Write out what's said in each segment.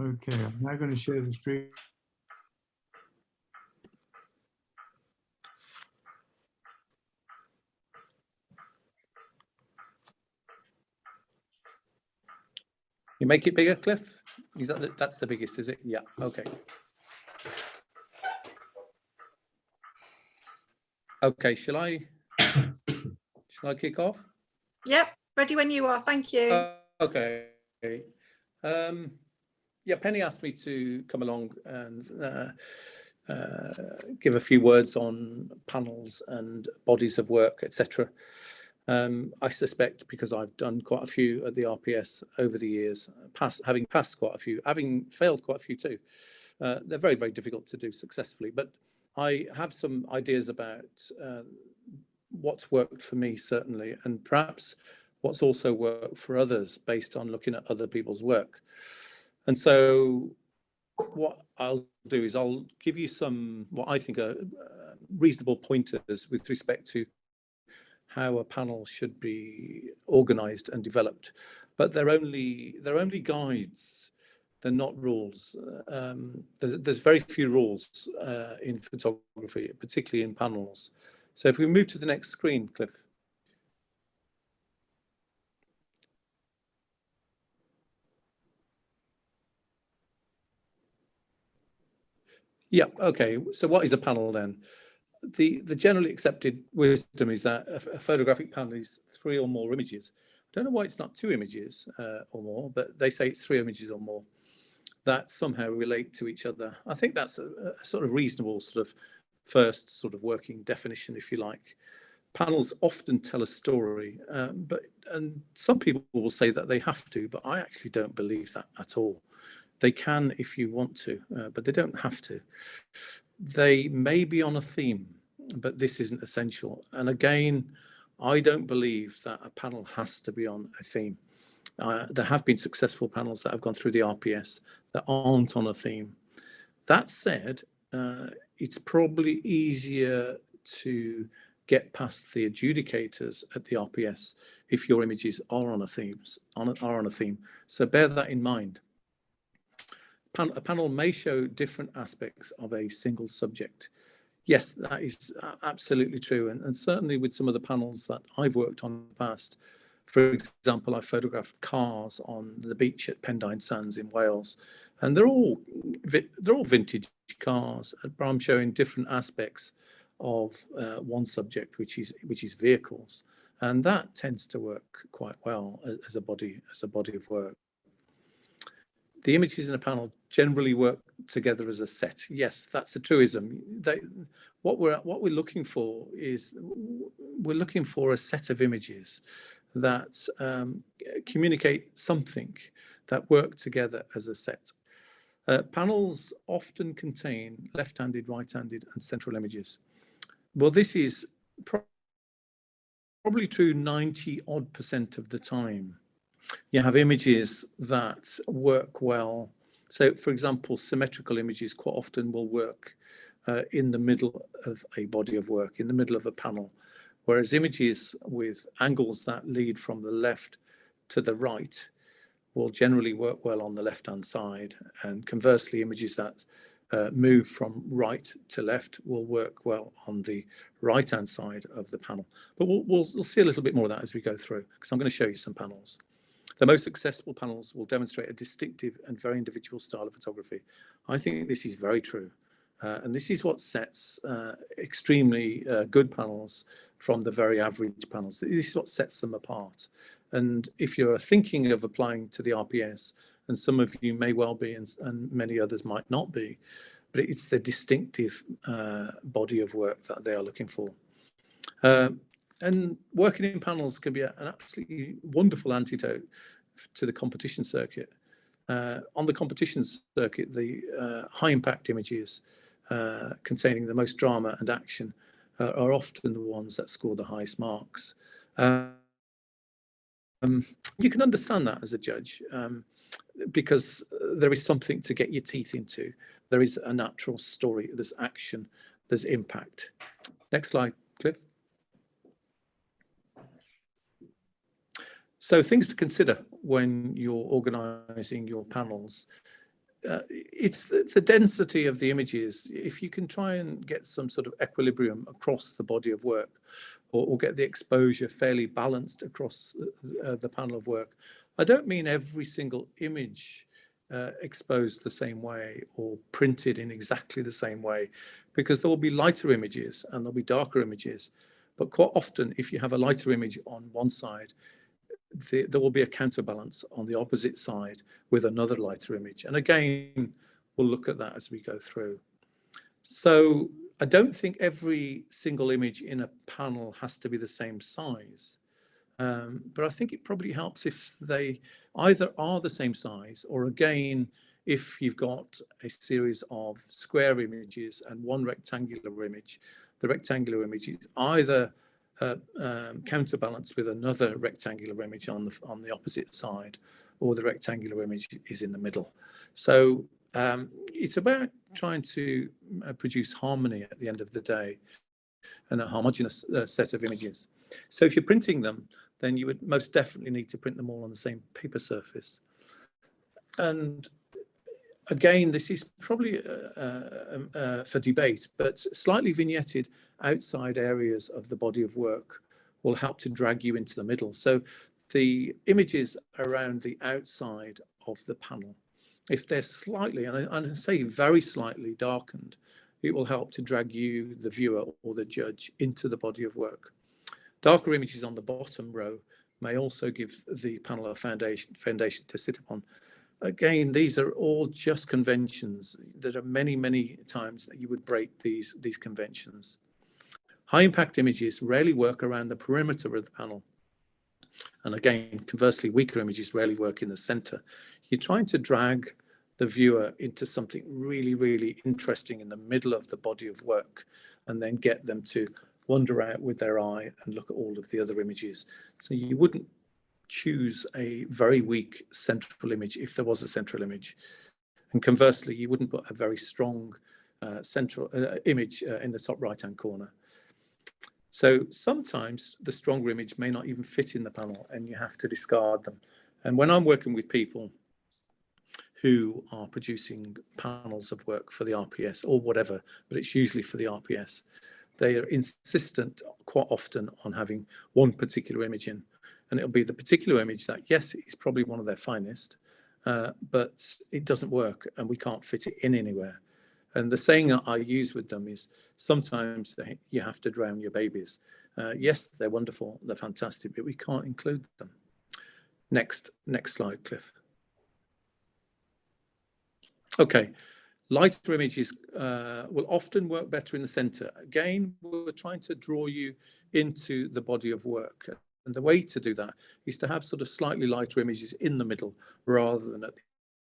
Okay, I'm now going to share the screen. You make it bigger, Cliff? Is that that's the biggest, is it? Yeah, okay. Okay, shall I kick off? Yep, ready when you are, thank you. Okay. Yeah, Penny asked me to come along and give a few words on panels and bodies of work, etc. I suspect because I've done quite a few at the RPS over the years, having passed quite a few, having failed quite a few too. They're very, very difficult to do successfully, but I have some ideas about what's worked for me, certainly, and perhaps what's also worked for others based on looking at other people's work. And so what I'll do is I'll give you some, what I think are reasonable pointers with respect to how a panel should be organized and developed, but they're only guides. They're not rules. There's very few rules in photography, particularly in panels. So if we move to the next screen, Cliff. Yeah, okay. So what is a panel then? The generally accepted wisdom is that a photographic panel is 3 or more images. I don't know why it's not 2 images or more, but they say it's 3 images or more that somehow relate to each other. I think that's a sort of reasonable sort of first sort of working definition, if you like. Panels often tell a story, and some people will say that they have to, but I actually don't believe that at all. They can if you want to, but they don't have to. They may be on a theme, but this isn't essential. And again, I don't believe that a panel has to be on a theme. There have been successful panels that have gone through the RPS that aren't on a theme. That said, it's probably easier to get past the adjudicators at the RPS if your images are on a theme. So bear that in mind. A panel may show different aspects of a single subject. Yes, that is absolutely true. And certainly with some of the panels that I've worked on in the past, for example, I photographed cars on the beach at Pendine Sands in Wales, and they're all vintage cars, but I'm showing different aspects of one subject, which is vehicles, and that tends to work quite well as a body of work. The images in a panel generally work together as a set. Yes, that's a truism. What we're looking for is a set of images that communicate something, that work together as a set. Panels often contain left-handed, right-handed, and central images. Well, this is probably true 90% of the time. You have images that work well. So, for example, symmetrical images quite often will work in the middle of a body of work, in the middle of a panel, whereas images with angles that lead from the left to the right will generally work well on the left-hand side, and conversely, images that move from right to left will work well on the right-hand side of the panel. But we'll see a little bit more of that as we go through, because I'm going to show you some panels. The most successful panels will demonstrate a distinctive and very individual style of photography. I think this is very true. And this is what sets extremely good panels from the very average panels. This is what sets them apart. And if you're thinking of applying to the RPS, and some of you may well be, and many others might not be, but it's the distinctive body of work that they are looking for. And working in panels can be an absolutely wonderful antidote to the competition circuit. On the competition circuit, the high impact images containing the most drama and action are often the ones that score the highest marks. You can understand that as a judge, because there is something to get your teeth into. There is a natural story, there's action, there's impact. Next slide, Cliff. So things to consider when you're organising your panels. it's the density of the images. If you can try and get some sort of equilibrium across the body of work, or get the exposure fairly balanced across the panel of work. I don't mean every single image exposed the same way or printed in exactly the same way, because there will be lighter images and there'll be darker images. But quite often, if you have a lighter image on one side, there will be a counterbalance on the opposite side with another lighter image. And again, we'll look at that as we go through. So I don't think every single image in a panel has to be the same size. But I think it probably helps if they either are the same size, or again, if you've got a series of square images and one rectangular image, the rectangular image is either counterbalanced with another rectangular image on the opposite side, or the rectangular image is in the middle. So it's about trying to produce harmony at the end of the day, and a homogeneous set of images. So if you're printing them, then you would most definitely need to print them all on the same paper surface. And again, this is probably for debate, but slightly vignetted outside areas of the body of work will help to drag you into the middle. So the images around the outside of the panel, if they're slightly, and I say very slightly darkened, it will help to drag you, the viewer or the judge, into the body of work. Darker images on the bottom row may also give the panel a foundation to sit upon. Again, these are all just conventions. There are many, many times that you would break these conventions. High impact images rarely work around the perimeter of the panel. And again, conversely, weaker images rarely work in the center. You're trying to drag the viewer into something really, really interesting in the middle of the body of work, and then get them to wander out with their eye and look at all of the other images. So you wouldn't choose a very weak central image if there was a central image. And conversely, you wouldn't put a very strong central image in the top right-hand corner. So sometimes the stronger image may not even fit in the panel, and you have to discard them. And when I'm working with people who are producing panels of work for the RPS or whatever, but it's usually for the RPS, they are insistent quite often on having one particular image in. And it'll be the particular image that, yes, it's probably one of their finest, but it doesn't work and we can't fit it in anywhere. And the saying that I use with them is, sometimes you have to drown your babies. Yes, they're wonderful, they're fantastic, but we can't include them. Next slide, Cliff. Okay, lighter images will often work better in the center. Again, we're trying to draw you into the body of work. And the way to do that is to have sort of slightly lighter images in the middle rather than at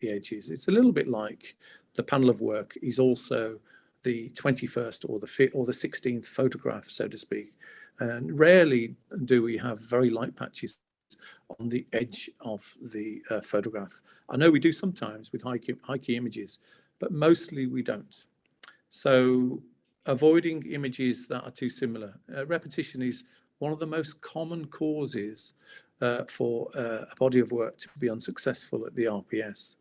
the edges. It's a little bit like the panel of work is also the 21st or the 16th photograph, so to speak. And rarely do we have very light patches on the edge of the photograph. I know we do sometimes with high key images, but mostly we don't. So avoiding images that are too similar. Repetition is one of the most common causes for a body of work to be unsuccessful at the RPS.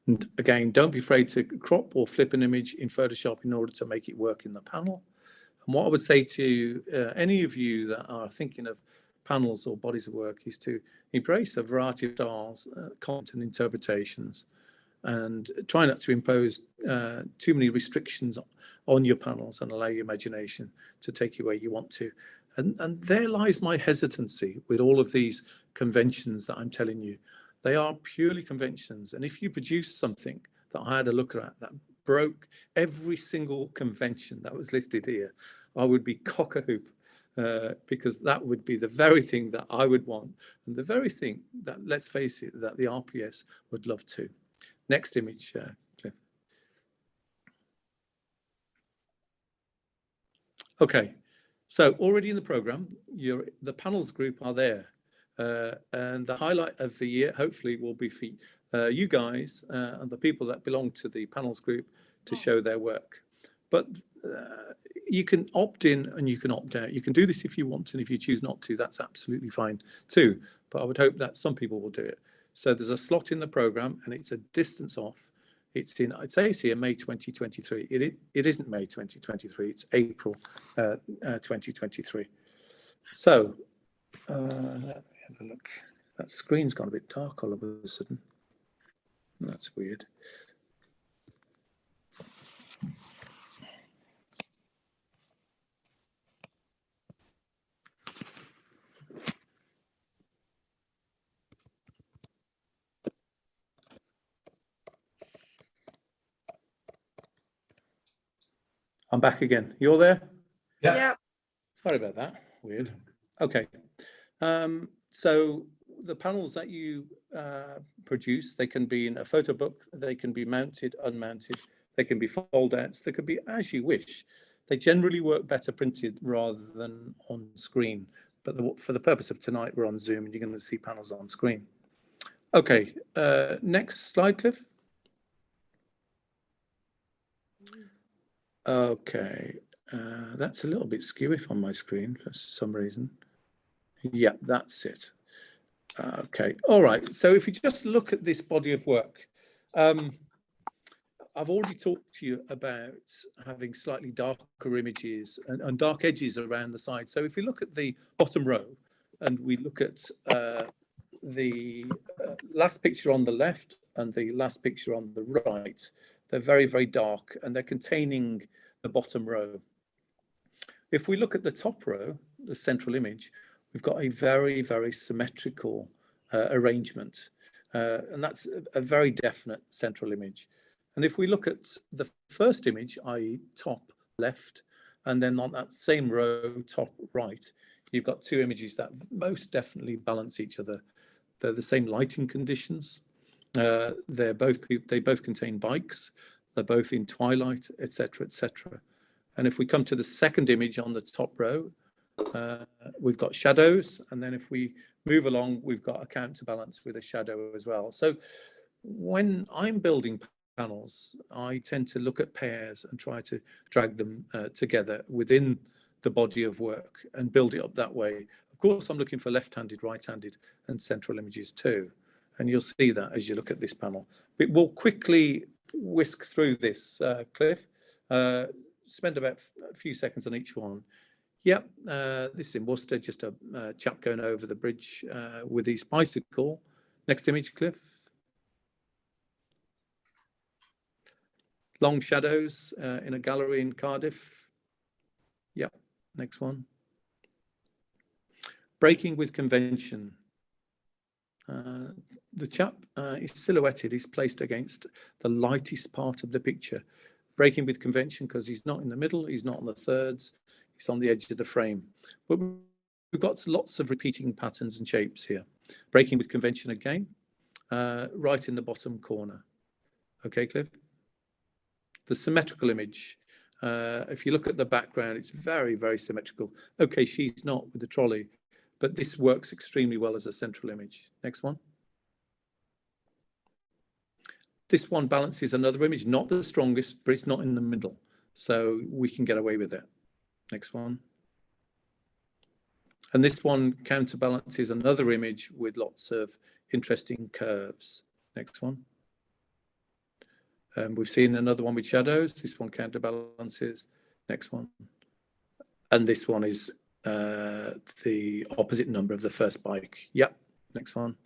And again, don't be afraid to crop or flip an image in Photoshop in order to make it work in the panel. And what I would say to any of you that are thinking of panels or bodies of work is to embrace a variety of styles, content interpretations, and try not to impose too many restrictions on your panels and allow your imagination to take you where you want to. And there lies my hesitancy with all of these conventions that I'm telling you. They are purely conventions. And if you produce something that I had a look at that broke every single convention that was listed here, I would be cock-a-hoop, because that would be the very thing that I would want, and the very thing that, let's face it, that the RPS would love too. Next image, Cliff. Okay, so already in the program, the panels group are there. And the highlight of the year, hopefully, will be for you guys and the people that belong to the panels group to show their work. But you can opt in and you can opt out. You can do this if you want, and if you choose not to, that's absolutely fine too. But I would hope that some people will do it. So there's a slot in the program, and it's a distance off. It says here May 2023. It isn't May 2023. It's April 2023. So let me have a look. That screen's gone a bit dark all of a sudden. That's weird. I'm back again. You're there? Yeah. Sorry about that. Weird. Okay. So the panels that you produce, they can be in a photo book, they can be mounted, unmounted, they can be fold outs, they could be as you wish. They generally work better printed rather than on screen. But for the purpose of tonight, we're on Zoom and you're going to see panels on screen. Okay, next slide, Cliff. Okay, that's a little bit skewy on my screen for some reason. Yeah, that's it. Okay, all right. So if you just look at this body of work, I've already talked to you about having slightly darker images and dark edges around the side. So if we look at the bottom row and we look at the last picture on the left and the last picture on the right, they're very, very dark and they're containing the bottom row. If we look at the top row, the central image, we've got a very, very symmetrical arrangement. And that's a very definite central image. And if we look at the first image, i.e. top left, and then on that same row, top right, you've got two images that most definitely balance each other. They're the same lighting conditions. They both contain bikes. They're both in twilight, etc., etc. And if we come to the second image on the top row, we've got shadows. And then if we move along, we've got a counterbalance with a shadow as well. So when I'm building panels, I tend to look at pairs and try to drag them together within the body of work and build it up that way. Of course, I'm looking for left-handed, right-handed, and central images too. And you'll see that as you look at this panel. But we'll quickly whisk through this, Cliff. Spend about a few seconds on each one. Yep, this is in Worcester, just a chap going over the bridge with his bicycle. Next image, Cliff. Long shadows in a gallery in Cardiff. Yep, next one. Breaking with convention. The chap is silhouetted, he's placed against the lightest part of the picture. Breaking with convention because he's not in the middle, he's not on the thirds, he's on the edge of the frame. But we've got lots of repeating patterns and shapes here. Breaking with convention again, right in the bottom corner. Okay, Cliff? The symmetrical image. If you look at the background, it's very, very symmetrical. Okay, she's not with the trolley, but this works extremely well as a central image. Next one. This one balances another image, not the strongest, but it's not in the middle. So we can get away with it. Next one. And this one counterbalances another image with lots of interesting curves. Next one. We've seen another one with shadows. This one counterbalances. Next one. And this one is the opposite number of the first bike. Yep. Next one.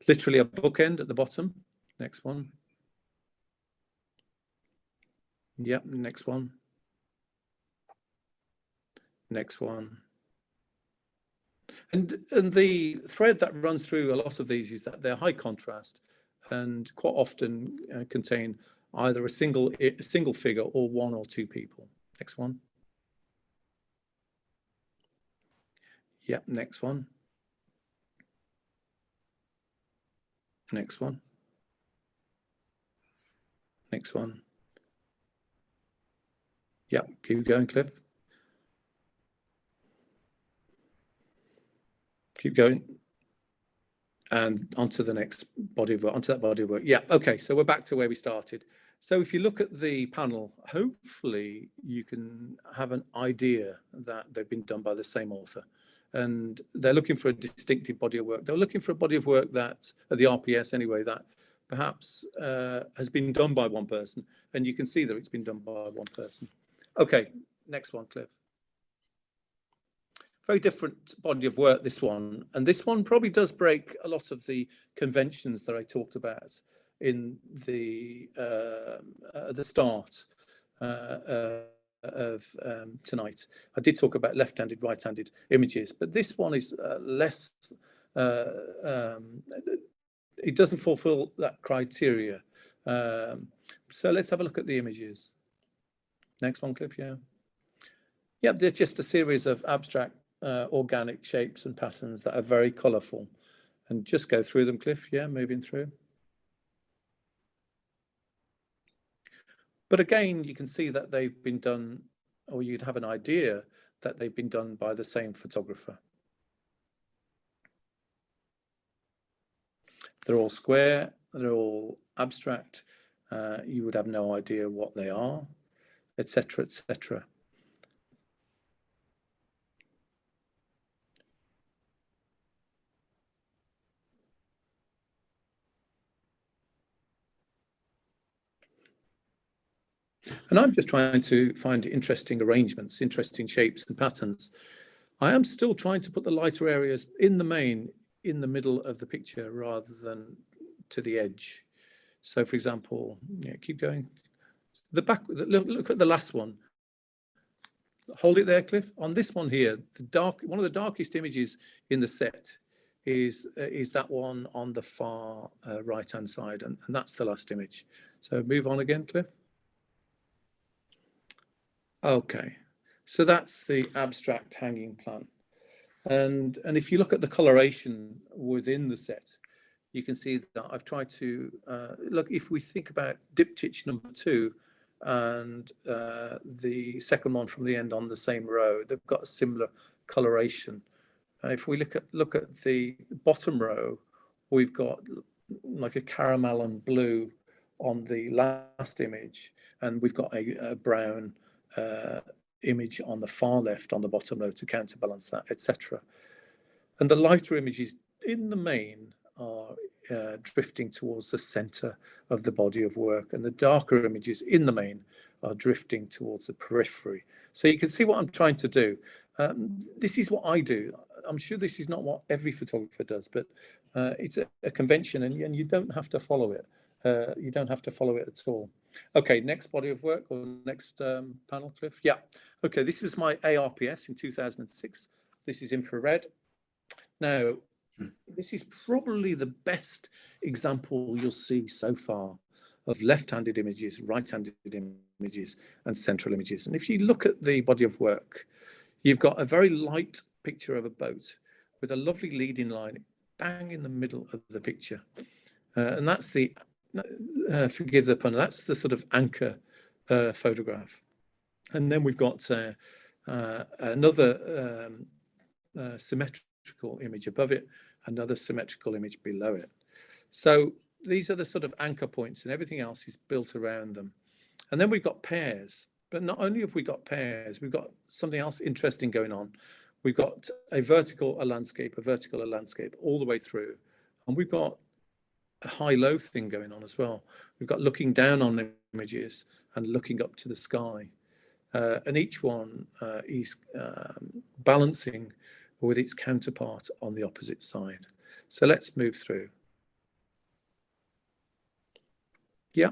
Literally a bookend at the bottom. Next one. Yep. Next one. Next one. And the thread that runs through a lot of these is that they're high contrast and quite often contain either a single figure or one or two people. Next one. Yep, next one. Next one. Next one. Yep, keep going, Cliff. Keep going. And onto the next body of work, onto that body of work. Yeah, okay, so we're back to where we started. So if you look at the panel, hopefully you can have an idea that they've been done by the same author. And they're looking for a distinctive body of work. They're looking for a body of work that, at the RPS anyway, that perhaps has been done by one person, and you can see that it's been done by one person. Okay, next one, Cliff. Very different body of work, this one. And this one probably does break a lot of the conventions that I talked about in the start of tonight. I did talk about left-handed, right-handed images, but this one is less, it doesn't fulfill that criteria. So let's have a look at the images. Next one, Cliff, yeah. Yeah, they're just a series of abstract organic shapes and patterns that are very colourful. And just go through them, Cliff, yeah, moving through. But again, you can see that they've been done, or you'd have an idea that they've been done by the same photographer. They're all square, they're all abstract, you would have no idea what they are, etc., etc. And I'm just trying to find interesting arrangements, interesting shapes and patterns. I am still trying to put the lighter areas in the main, in the middle of the picture rather than to the edge. So for example, yeah, keep going. The back, look at the last one. Hold it there, Cliff. On this one here, one of the darkest images in the set is that one on the far right-hand side, and that's the last image. So move on again, Cliff. Okay, so that's the abstract hanging plant. And if you look at the coloration within the set, you can see that I've tried to, look, if we think about diptych number 2 and the second one from the end on the same row, they've got a similar coloration. If we look at the bottom row, we've got like a caramel and blue on the last image, and we've got a brown image on the far left on the bottom row to counterbalance that, etc. And the lighter images in the main are drifting towards the center of the body of work, and the darker images in the main are drifting towards the periphery. So you can see what I'm trying to do. This is what I do. I'm sure this is not what every photographer does, but it's a convention, and you don't have to follow it. You don't have to follow it at all. Okay, next body of work, or next panel, Cliff. Yeah, okay, this was my ARPS in 2006. This is infrared. Now, this is probably the best example you'll see so far of left-handed images, right-handed images, and central images. And if you look at the body of work, you've got a very light picture of a boat with a lovely leading line bang in the middle of the picture. And that's the, forgive the pun, that's the sort of anchor photograph. And then we've got another symmetrical image above it, another symmetrical image below it. So these are the sort of anchor points, and everything else is built around them. And then we've got pairs, but not only have we got pairs, we've got something else interesting going on. We've got a vertical, a landscape, a vertical, a landscape all the way through. And we've got a high-low thing going on as well. We've got looking down on images and looking up to the sky. And each one is balancing with its counterpart on the opposite side. So let's move through. Yeah,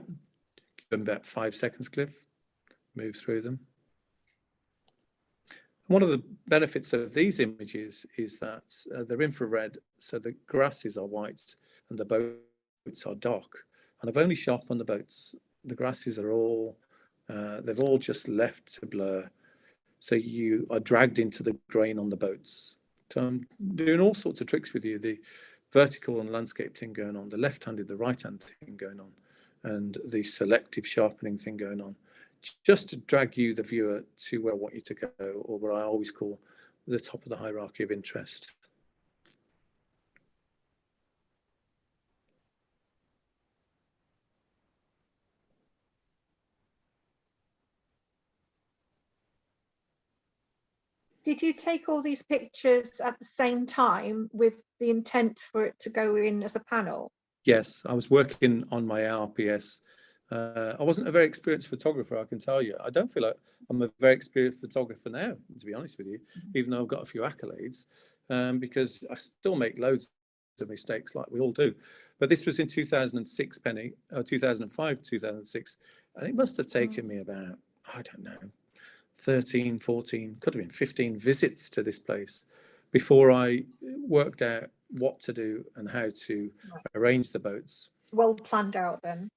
give them about 5 seconds, Cliff. Move through them. One of the benefits of these images is that they're infrared, so the grasses are white and the boats are dark. And I've only sharpened the boats. The grasses are all, they've all just left to blur. So you are dragged into the grain on the boats. So I'm doing all sorts of tricks with you. The vertical and landscape thing going on, the left-handed, the right-hand thing going on, and the selective sharpening thing going on, just to drag you, the viewer, to where I want you to go, or what I always call the top of the hierarchy of interest. Did you take all these pictures at the same time with the intent for it to go in as a panel? Yes, I was working on my RPS. I wasn't a very experienced photographer, I can tell you. I don't feel like I'm a very experienced photographer now, to be honest with you, even though I've got a few accolades, because I still make loads of mistakes like we all do. But this was in 2006, Penny, 2005, 2006, and it must have taken me about, I don't know, 13, 14, could have been 15 visits to this place before I worked out what to do and how to arrange the boats. Well planned out then.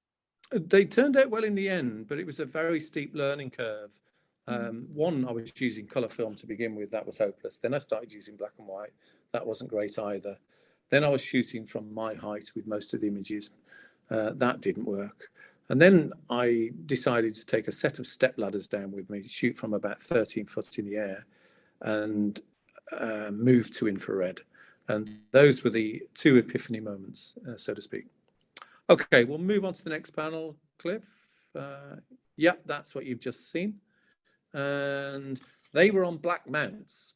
They turned out well in the end, but it was a very steep learning curve. One, I was using colour film to begin with, that was hopeless. Then I started using black and white, that wasn't great either. Then I was shooting from my height with most of the images, that didn't work. And then I decided to take a set of step ladders down with me, shoot from about 13 foot in the air, and move to infrared. And those were the two epiphany moments, so to speak. Okay, we'll move on to the next panel, Cliff. Yep, that's what you've just seen. And they were on black mounts.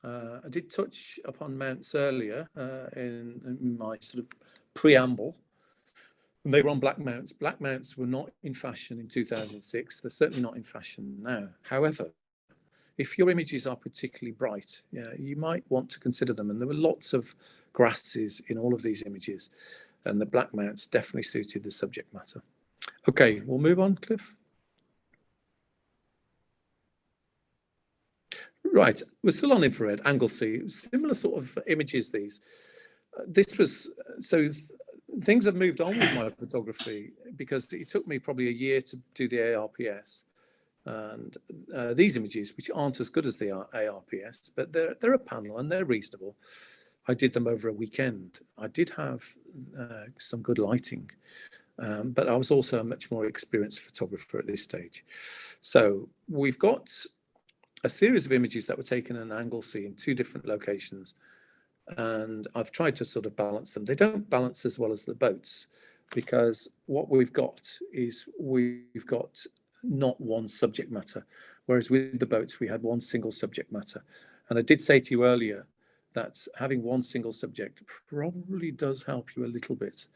I did touch upon mounts earlier in my sort of preamble. And they were on black mounts. Black mounts were not in fashion in 2006. They're certainly not in fashion now. However, if your images are particularly bright, you might want to consider them. And there were lots of grasses in all of these images. And the black mounts definitely suited the subject matter. Okay, we'll move on, Cliff. Right, we're still on infrared, angle C, similar sort of images these. This was, so things have moved on with my photography because it took me probably a year to do the ARPS. And these images, which aren't as good as the ARPS, but they're a panel and they're reasonable. I did them over a weekend. I did have some good lighting, but I was also a much more experienced photographer at this stage. So we've got a series of images that were taken in angle C in two different locations, and I've tried to sort of balance them. They don't balance as well as the boats, because what we've got is we've got not one subject matter, whereas with the boats we had one single subject matter. And I did say to you earlier that having one single subject probably does help you a little bit.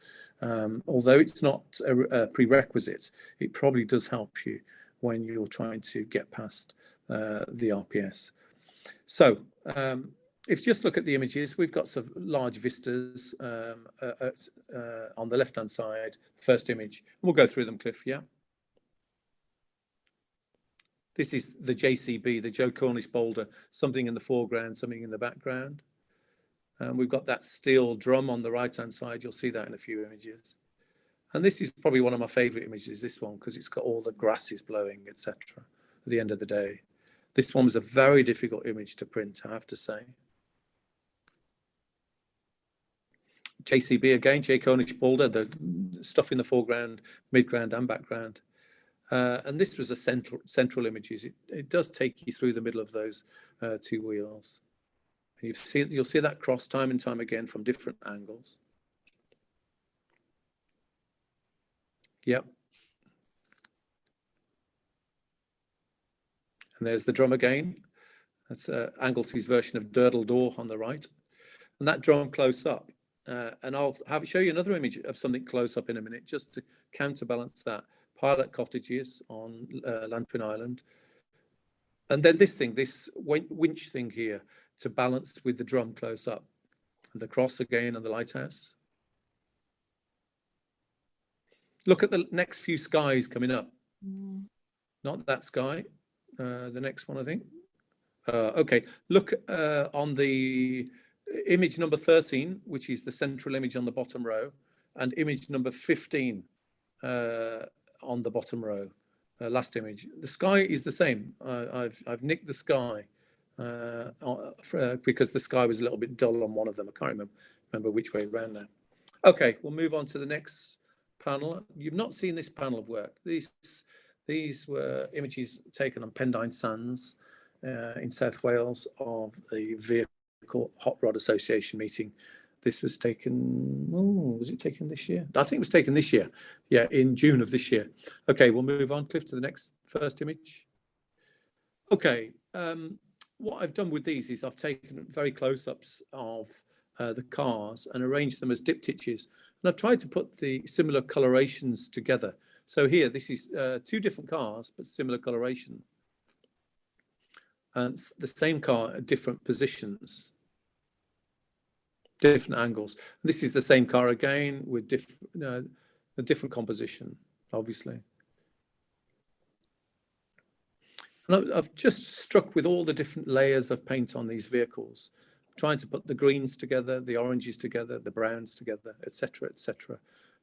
Although it's not a prerequisite, it probably does help you when you're trying to get past the RPS. So if you just look at the images, we've got some large vistas on the left-hand side, first image. We'll go through them, Cliff, yeah? This is the JCB, the Joe Cornish boulder, something in the foreground, something in the background. We've got that steel drum on the right-hand side. You'll see that in a few images. And this is probably one of my favorite images, this one, because it's got all the grasses blowing, etc. at the end of the day. This one was a very difficult image to print, I have to say. JCB again, J. Cornish boulder, the stuff in the foreground, midground and background. And this was a central images. It does take you through the middle of those two wheels. And you'll see that cross time and time again from different angles. Yep. And there's the drum again. That's Anglesy's version of Durdle Door on the right. And that drum close up. And I'll show you another image of something close up in a minute, just to counterbalance that. Pilot cottages on Lanpin Island. And then this thing, this winch thing here, to balance with the drum close up. And the cross again on the lighthouse. Look at the next few skies coming up. Not that sky, the next one, I think. Okay, look on the image number 13, which is the central image on the bottom row, and image number 15 on the bottom row, last image. The sky is the same. I've nicked the sky because the sky was a little bit dull on one of them. I can't remember which way around now. Okay, we'll move on to the next panel. You've not seen this panel of work. These were images taken on Pendine Sands in South Wales of the Vehicle Hot Rod Association meeting. This was taken, was it taken this year? I think it was taken this year. Yeah, in June of this year. Okay, we'll move on, Cliff, to the next first image. Okay, what I've done with these is I've taken very close-ups of the cars and arranged them as diptychs. And I've tried to put the similar colorations together. So here, this is 2 different cars, but similar coloration. And it's the same car at different positions, different angles. This is the same car again with a different composition, obviously. And I've just struck with all the different layers of paint on these vehicles, trying to put the greens together, the oranges together, the browns together, etc., etc.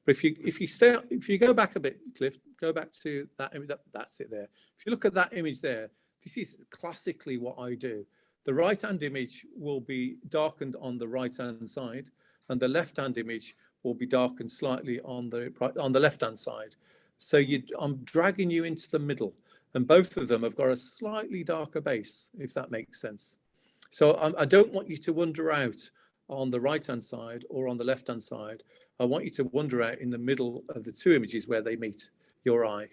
But if you go back a bit, Cliff, go back to that image. That's it there. If you look at that image there, this is classically what I do. The right-hand image will be darkened on the right-hand side, and the left-hand image will be darkened slightly on the left-hand side. So I'm dragging you into the middle, and both of them have got a slightly darker base, if that makes sense. So I don't want you to wander out on the right-hand side or on the left-hand side. I want you to wander out in the middle of the 2 images where they meet your eye.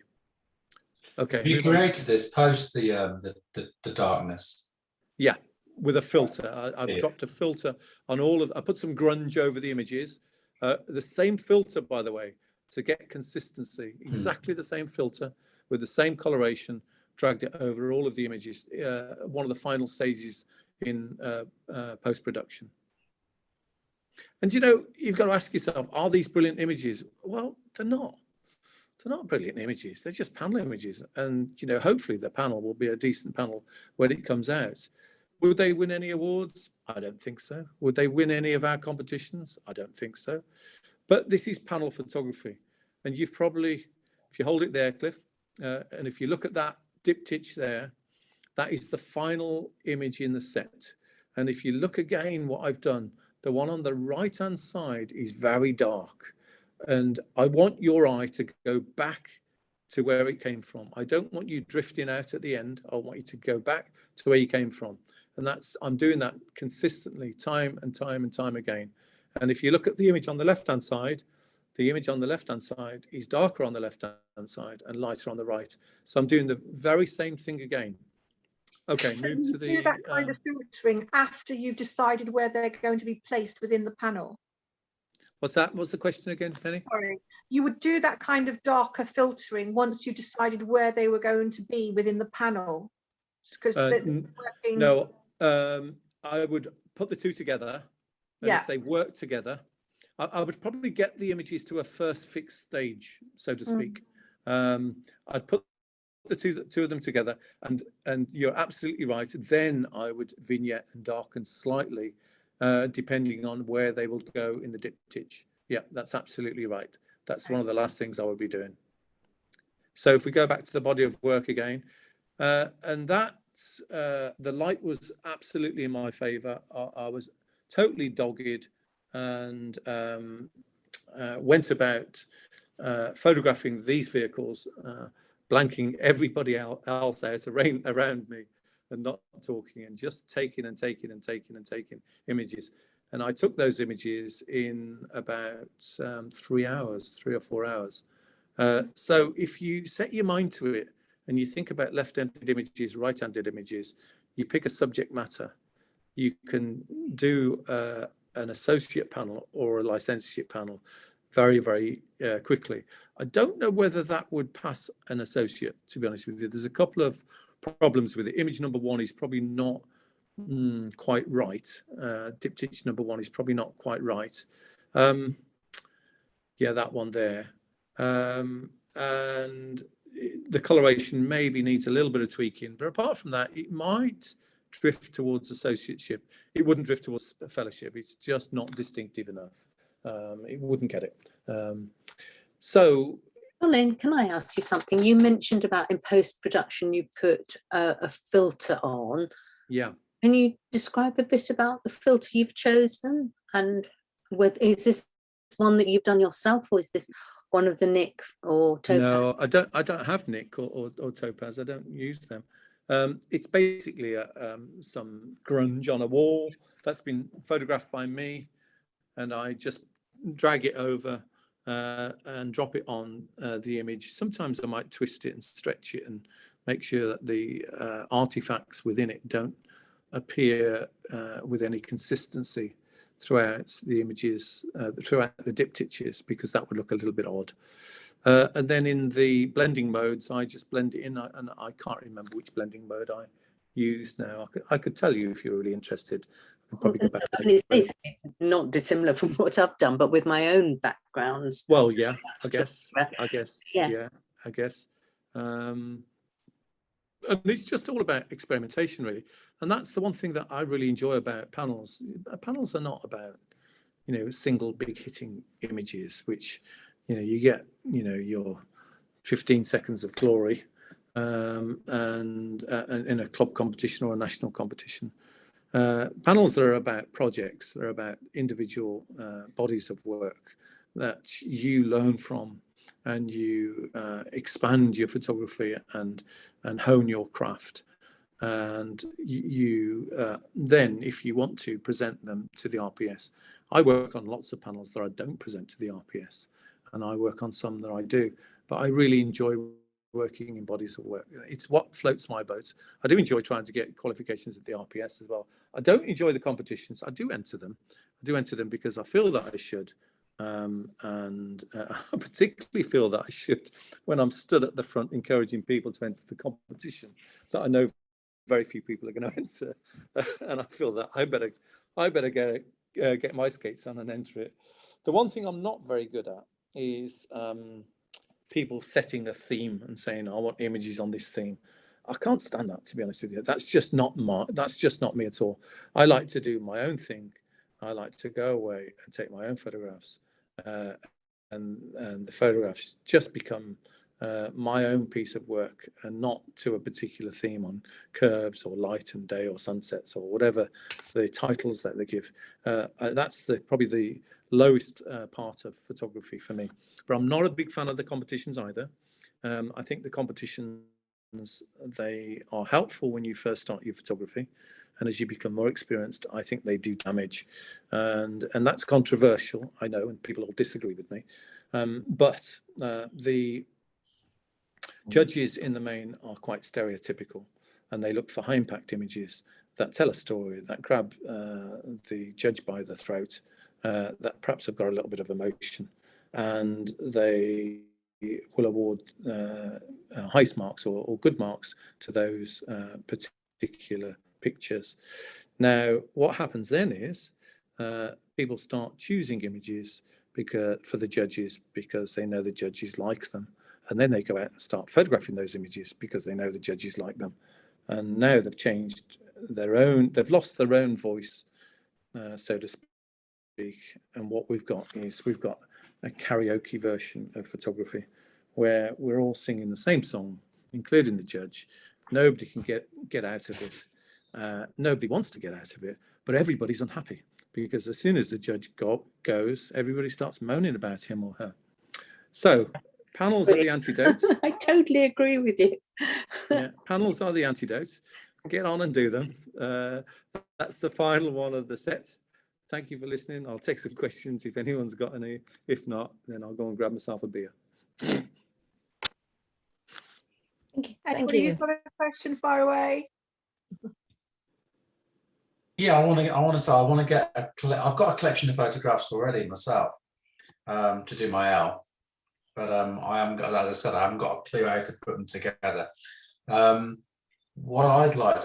Okay. You created this post the darkness. Yeah, with a filter. I've dropped a filter on I put some grunge over the images. The same filter, by the way, to get consistency. Exactly the same filter with the same coloration, dragged it over all of the images. One of the final stages in post-production. And you've got to ask yourself, are these brilliant images? Well, they're not. They're not brilliant images. They're just panel images. And, hopefully the panel will be a decent panel when it comes out. Would they win any awards? I don't think so. Would they win any of our competitions? I don't think so. But this is panel photography. And you've probably, if you hold it there, Cliff, and if you look at that diptych there, that is the final image in the set. And if you look again, what I've done, the one on the right-hand side is very dark. And I want your eye to go back to where it came from. I don't want you drifting out at the end. I want you to go back to where you came from. And I'm doing that consistently, time and time and time again. And if you look at the image on the left-hand side, the image on the left-hand side is darker on the left-hand side and lighter on the right. So I'm doing the very same thing again. Okay, so move to the... do that kind of filtering after you've decided where they're going to be placed within the panel. What's that? What's the question again, Penny? Sorry. You would do that kind of darker filtering once you decided where they were going to be within the panel? Because no, I would put the 2 together. And if they work together, I would probably get the images to a first fixed stage, so to speak. I'd put the two of them together, and you're absolutely right. Then I would vignette and darken slightly, depending on where they will go in the diptych. Yeah, that's absolutely right. That's one of the last things I would be doing. So if we go back to the body of work again, and that's the light was absolutely in my favor. I was totally dogged and went about photographing these vehicles, blanking everybody else out around me and not talking, and just taking and taking and taking and taking images. And I took those images in about 3 hours, 3 or 4 hours. So if you set your mind to it and you think about left-handed images, right-handed images, you pick a subject matter, you can do an associate panel or a licenseship panel very, very quickly. I don't know whether that would pass an associate, to be honest with you. There's a couple of problems with it. Image number 1 is probably not quite right. Diptych number 1 is probably not quite right. Yeah, that one there. And the coloration maybe needs a little bit of tweaking. But apart from that, it might drift towards associateship. It wouldn't drift towards a fellowship. It's just not distinctive enough. It wouldn't get it. So, Colin, can I ask you something? You mentioned about in post-production you put a filter on. Yeah. Can you describe a bit about the filter you've chosen, and is this one that you've done yourself, or is this one of the Nick or Topaz? No, I don't have Nick or Topaz. I don't use them. It's basically some grunge on a wall that's been photographed by me, and I just drag it over and drop it on the image. Sometimes I might twist it and stretch it and make sure that the artifacts within it don't appear with any consistency. throughout the images, throughout the diptychs, because that would look a little bit odd. And then in the blending modes, I just blend it in, and I can't remember which blending mode I use now. I could tell you if you're really interested. I'll probably go back. And it's basically not dissimilar from what I've done, but with my own backgrounds. Well, yeah, I guess, Yeah. yeah, I guess. And it's just all about experimentation, really. And that's the one thing that I really enjoy about panels. Panels are not about, single big hitting images, which, you get, your 15 seconds of glory and in a club competition or a national competition. Panels are about projects, they're about individual bodies of work that you learn from, and you expand your photography and hone your craft. And you then, if you want to present them to the RPS, I work on lots of panels that I don't present to the RPS, and I work on some that I do, but I really enjoy working in bodies of work. It's what floats my boat. I do enjoy trying to get qualifications at the RPS as well. I don't enjoy the competitions. I do enter them. Because I feel that I should. I particularly feel that I should when I'm stood at the front encouraging people to enter the competition that I know very few people are going to enter, and I feel that I better get my skates on and enter it. The one thing I'm not very good at is people setting a theme and saying, I want images on this theme. I can't stand that, to be honest with you. That's just not me at all. I like to do my own thing. I like to go away and take my own photographs, and the photographs just become my own piece of work, and not to a particular theme on curves or light and day or sunsets or whatever the titles that they give. That's probably the lowest part of photography for me. But I'm not a big fan of the competitions either. I think the competitions, they are helpful when you first start your photography, and as you become more experienced, I think they do damage, and that's controversial, I know, and people will disagree with me, but the judges in the main are quite stereotypical, and they look for high impact images that tell a story, that grab the judge by the throat, that perhaps have got a little bit of emotion, and they will award highest marks or good marks to those particular pictures. Now, what happens then is people start choosing images for the judges because they know the judges like them, and then they go out and start photographing those images because they know the judges like them. And now they've changed they've lost their own voice, so to speak. And what we've got a karaoke version of photography where we're all singing the same song, including the judge. Nobody can get out of it. Nobody wants to get out of it, but everybody's unhappy because as soon as the judge goes, everybody starts moaning about him or her. So panels are the antidote. I totally agree with you. Yeah, panels are the antidote. Get on and do them. That's the final one of the set. Thank you for listening. I'll take some questions if anyone's got any. If not, then I'll go and grab myself a beer. Thank Anybody who's you. got a question, fire away. Yeah, I want to get I've got a collection of photographs already myself to do my L, but I haven't got, as I said, I haven't got a clue how to put them together. What I'd like,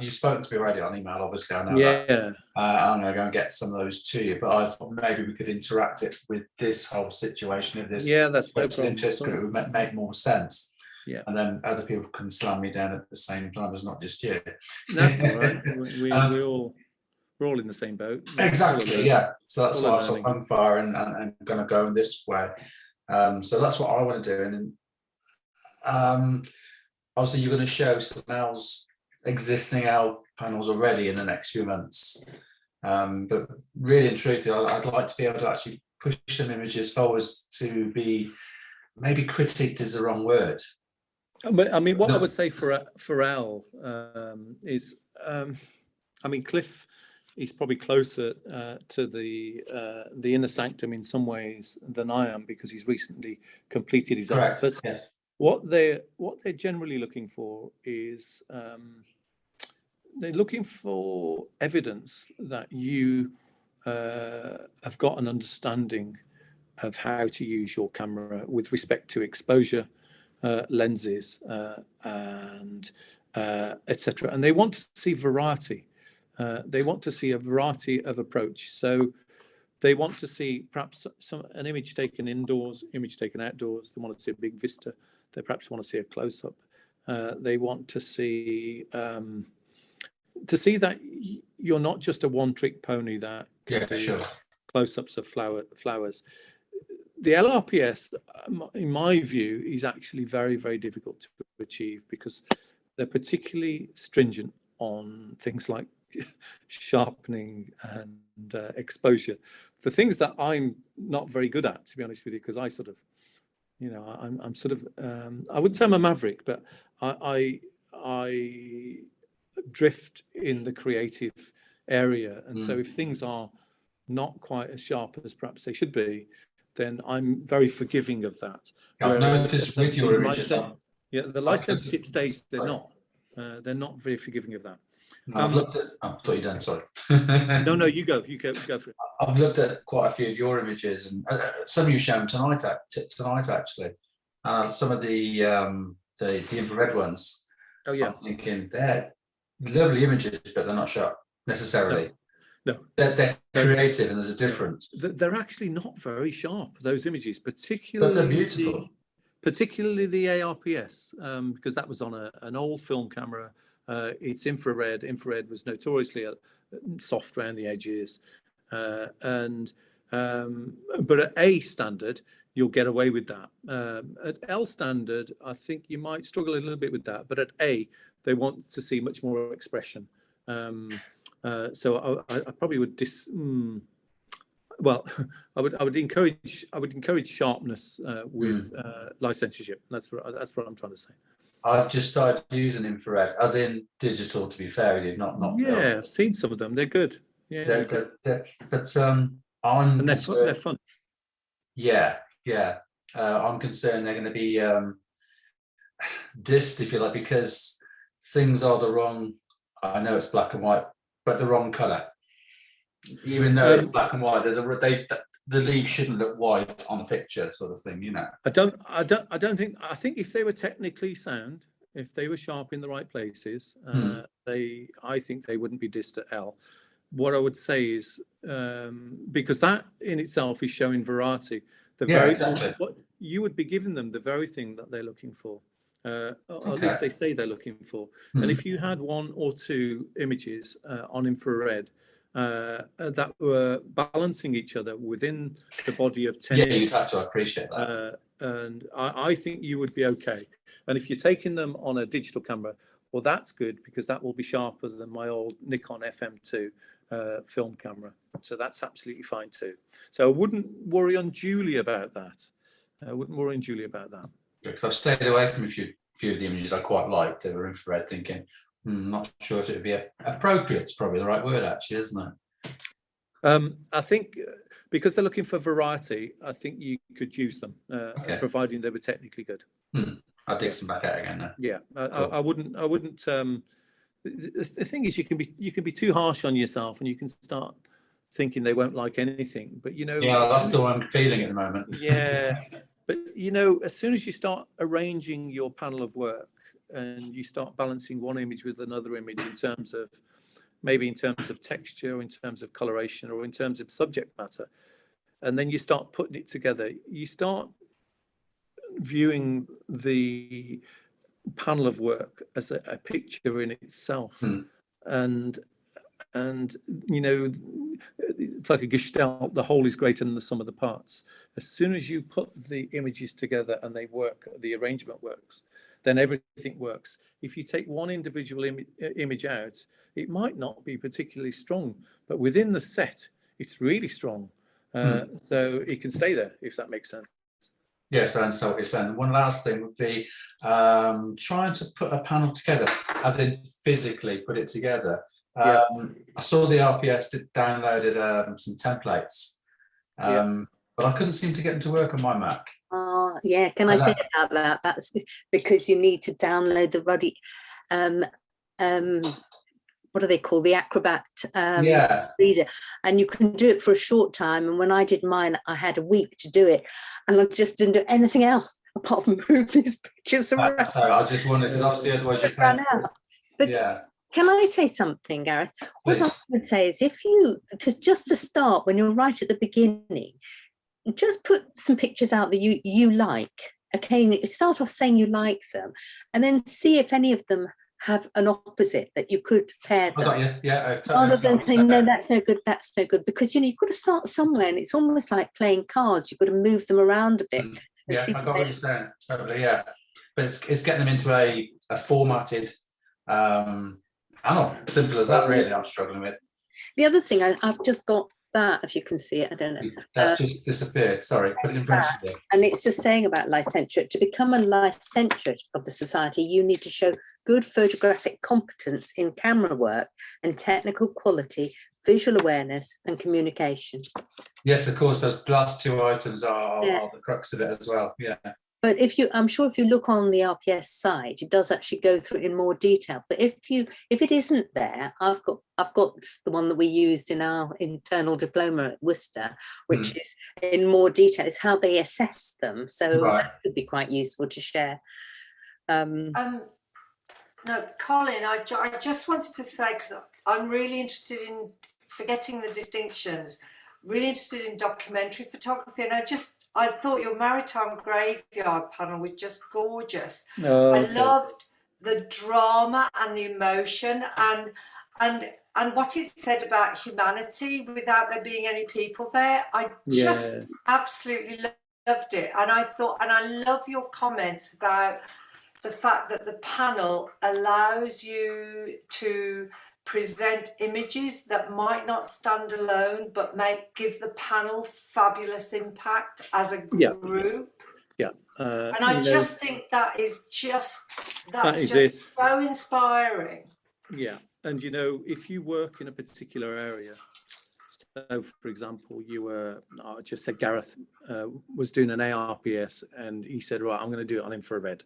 you've spoken to me already on email, obviously. I know that. I'm going to go and get some of those to you, but I thought maybe we could interact it with this whole situation of this. Yeah, that's no problem. Interest group would make more sense. Yeah, and then other people can slam me down at the same time as not just you. That's all right. We're all in the same boat. Exactly. Yeah. So that's why I was hung fire and going to go in this way. So that's what I want to do. And obviously, you're going to show some L's existing L panels already in the next few months. But really and truthfully, I'd like to be able to actually push some images forwards to be, maybe critiqued is the wrong word. But I mean, what I would say for Al is, I mean, Cliff is probably closer to the inner sanctum in some ways than I am because he's recently completed his art. But yes. What they're generally looking for is they're looking for evidence that you have got an understanding of how to use your camera with respect to exposure, lenses, and etc. And they want to see variety. They want to see a variety of approach. So they want to see perhaps an image taken indoors, image taken outdoors. They want to see a big vista. They perhaps want to see a close-up. They want to see that you're not just a one-trick pony that can do close-ups of flowers. The LRPS, in my view, is actually very, very difficult to achieve because they're particularly stringent on things like sharpening and exposure. The things that I'm not very good at, to be honest with you, because I sort of, I'm sort of, I wouldn't say I'm a maverick, but I drift in the creative area. And so if things are not quite as sharp as perhaps they should be, then I'm very forgiving of that. I've noticed with your images, the licenseship stage, they're not very forgiving of that. I've looked at. Oh, I thought you done. Sorry. No, you go for it. I've looked at quite a few of your images, and some you've shown tonight actually. Some of the infrared ones. Oh yeah. I'm thinking they're lovely images, but they're not sharp necessarily. No. They're creative, and there's a difference. They're actually not very sharp, those images, particularly. But they're beautiful. Particularly the ARPS, because that was on an old film camera. It's infrared. Infrared was notoriously soft around the edges, but at A standard, you'll get away with that. At L standard, I think you might struggle a little bit with that, but at A, they want to see much more expression. So I probably would I would encourage sharpness with licenseship. That's what I'm trying to say. I've just started using infrared, as in digital. To be fair with you, not Yeah, film. I've seen some of them. They're good. Yeah, They're good. But and they're fun. Yeah. I'm concerned they're going to be dissed, if you like, because things are the wrong. I know it's black and white, but the wrong colour. Even though it's black and white, the leaves shouldn't look white on the picture, sort of thing, I think if they were technically sound, if they were sharp in the right places, I think they wouldn't be dissed at L. What I would say is, because that in itself is showing variety. Exactly. What you would be giving them the very thing that they're looking for, or at least they say they're looking for. And if you had one or two images on infrared that were balancing each other within the body of 10 images, you'd have to appreciate that. And I think you would be okay. And if you're taking them on a digital camera, well, that's good, because that will be sharper than my old Nikon FM2 film camera. So that's absolutely fine too. So I wouldn't worry unduly about that. Because I've stayed away from a few of the images I quite liked. They were infrared, thinking, not sure if it would be appropriate. It's probably the right word, actually, isn't it? I think because they're looking for variety, I think you could use them, providing they were technically good. I'll dig some back out again now. Yeah, cool. I wouldn't. The thing is, you can be too harsh on yourself, and you can start thinking they won't like anything. But that's the one I'm feeling at the moment. Yeah, but as soon as you start arranging your panel of work and you start balancing one image with another image in terms of texture, or in terms of coloration, or in terms of subject matter, and then you start putting it together, you start viewing the panel of work as a picture in itself. And it's like a gestalt. The whole is greater than the sum of the parts. As soon as you put the images together and they work, the arrangement works, then everything works. If you take one individual image out, it might not be particularly strong, but within the set, it's really strong. So it can stay there, if that makes sense. Yes, I understand what you're saying. One last thing would be trying to put a panel together, as in physically put it together. I saw the RPS downloaded some templates, but I couldn't seem to get them to work on my Mac. Yeah, can I say about that? That's because you need to download the what do they call the Acrobat Yeah. reader, and you can do it for a short time. And when I did mine, I had a week to do it, and I just didn't do anything else apart from move these pictures around. So I just wondered, because obviously otherwise you It ran can't. out. But Yeah. can I say something, Gareth? What I Please. would say is, if you just to start when you're right at the beginning, just put some pictures out that you like. Okay, and start off saying you like them, and then see if any of them have an opposite that you could pair I got them. you. Yeah, I've Rather totally than saying no, that's no good, that's no good, because you've got to start somewhere, and it's almost like playing cards. You've got to move them around a bit. and Yeah, see I if got they- to understand totally. Yeah, but it's getting them into a formatted panel. Simple as that, really. I'm struggling with. The other thing, I've just got that, if you can see it, I don't know. That's just disappeared. Sorry, put it in front of you. And it's just saying about licentiate. To become a licentiate of the society, you need to show good photographic competence in camera work and technical quality, visual awareness and communication. Yes, of course. Those last two items are Yeah. the crux of it as well. Yeah. But I'm sure if you look on the RPS site, it does actually go through it in more detail. But if it isn't there, I've got the one that we used in our internal diploma at Worcester, which is in more detail. It's how they assess them. So that could be quite useful to share. No, Colin, I just wanted to say, because I'm really interested in forgetting the distinctions, really interested in documentary photography, and I thought your maritime graveyard panel was just gorgeous. I loved the drama and the emotion and what it said about humanity without there being any people there. I just absolutely loved it, and I love your comments about the fact that the panel allows you to present images that might not stand alone, but give the panel fabulous impact as a group. Yeah. And I just think that's just so inspiring. Yeah. And, if you work in a particular area, so for example, I just said Gareth was doing an ARPS and he said, right, I'm going to do it on infrared.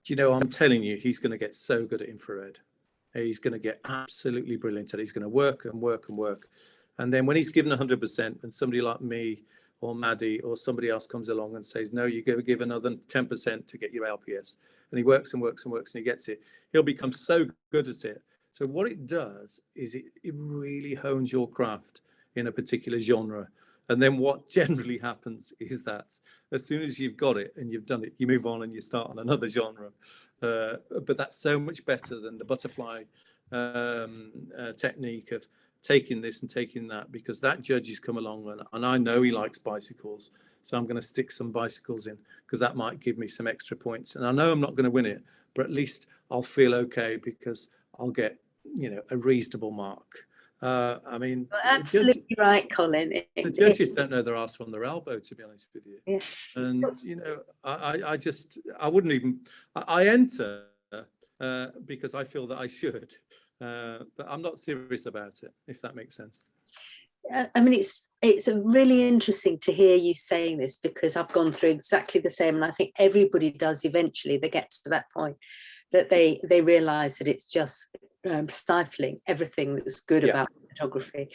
I'm telling you, he's going to get so good at infrared. He's going to get absolutely brilliant at it. He's going to work and work and work. And then when he's given 100% and somebody like me or Maddie or somebody else comes along and says, no, you're going to give another 10% to get your LPS. And he works and works and works and he gets it. He'll become so good at it. So what it does is it really hones your craft in a particular genre. And then what generally happens is that as soon as you've got it and you've done it, you move on and you start on another genre. But that's so much better than the butterfly technique of taking this and taking that, because that judge has come along and I know he likes bicycles. So I'm going to stick some bicycles in because that might give me some extra points. And I know I'm not going to win it, but at least I'll feel okay because I'll get, a reasonable mark. Absolutely right, Colin. The judges don't know their arse from their elbow, to be honest with you. Yeah. And I wouldn't even. I enter because I feel that I should, but I'm not serious about it. If that makes sense. It's really interesting to hear you saying this, because I've gone through exactly the same, and I think everybody does eventually. They get to that point that they realise that it's just stifling everything that's good about photography.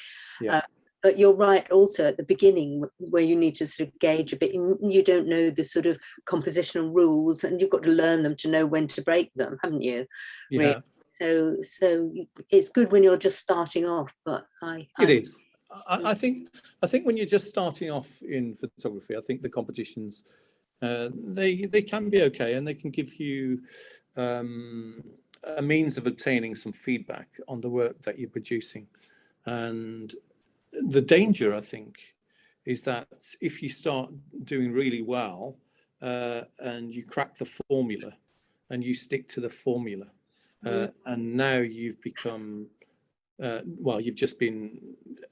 But you're right also at the beginning, where you need to sort of gauge a bit. You don't know the sort of compositional rules, and you've got to learn them to know when to break them, haven't you? Yeah. Really? So it's good when you're just starting off, but it is. I think when you're just starting off in photography, I think the competitions they can be okay, and they can give you a means of obtaining some feedback on the work that you're producing. And the danger, I think, is that if you start doing really well and you crack the formula and you stick to the formula, and now you've become you've just been,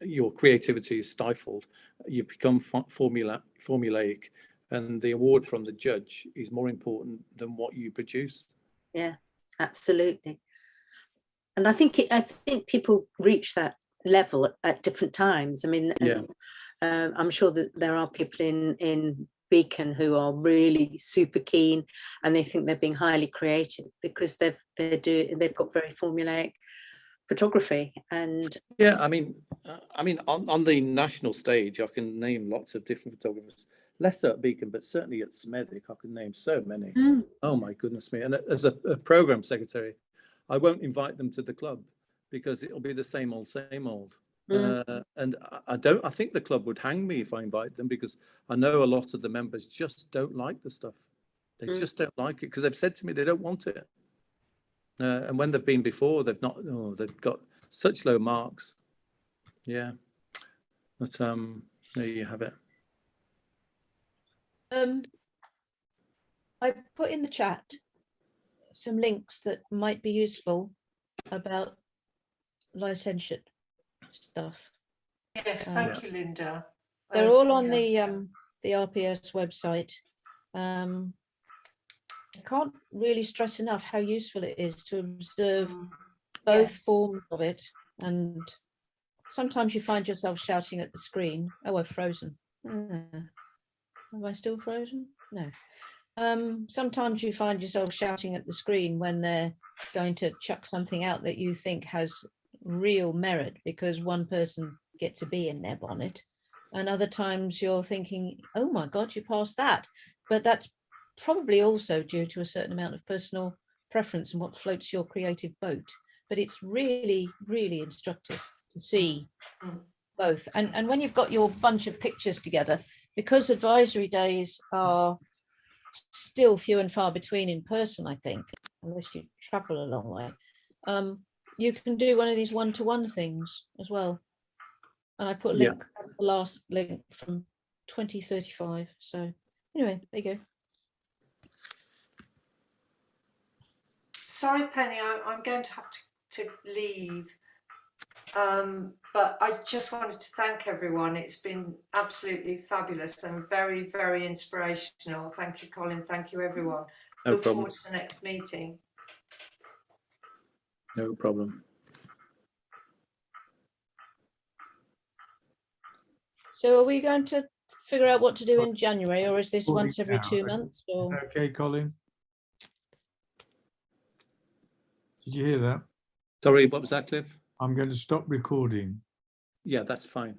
your creativity is stifled, you've become formulaic, and the award from the judge is more important than what you produce. Yeah, absolutely. And I think people reach that level at different times. I mean, I'm sure that there are people in Beacon who are really super keen, and they think they're being highly creative because they've got very formulaic photography. And Yeah, I mean, on the national stage, I can name lots of different photographers. Less so at Beacon, but certainly at Smethwick, I can name so many. Oh my goodness me! And as a program secretary, I won't invite them to the club because it'll be the same old, same old. And I think the club would hang me if I invite them, because I know a lot of the members just don't like the stuff. They just don't like it because they've said to me they don't want it. And when they've been before, they've not. Oh, they've got such low marks. Yeah, but there you have it. I put in the chat some links that might be useful about licentiate stuff. Yes, thank you, Linda. They're all on Yeah. the RPS website. I can't really stress enough how useful it is to observe both forms of it, and sometimes you find yourself shouting at the screen. Oh, I've frozen. Am I still frozen? No. Sometimes you find yourself shouting at the screen when they're going to chuck something out that you think has real merit because one person gets a bee in their bonnet, and other times you're thinking, oh my God, you passed that. But that's probably also due to a certain amount of personal preference and what floats your creative boat. But it's really, really instructive to see both. And when you've got your bunch of pictures together, because advisory days are still few and far between in person, I think, unless you travel a long way, you can do one of these one-to-one things as well. And I put a link, the last link from 2035. So anyway, there you go. Sorry, Penny, I'm going to have to leave. But I just wanted to thank everyone. It's been absolutely fabulous and very, very inspirational. Thank you, Colin. Thank you, everyone. Look forward to the next meeting. No problem. So are we going to figure out what to do in January, or is this once every 2 months? Or? Okay, Colin? Did you hear that? Sorry, what was that, Cliff? I'm going to stop recording. Yeah, that's fine.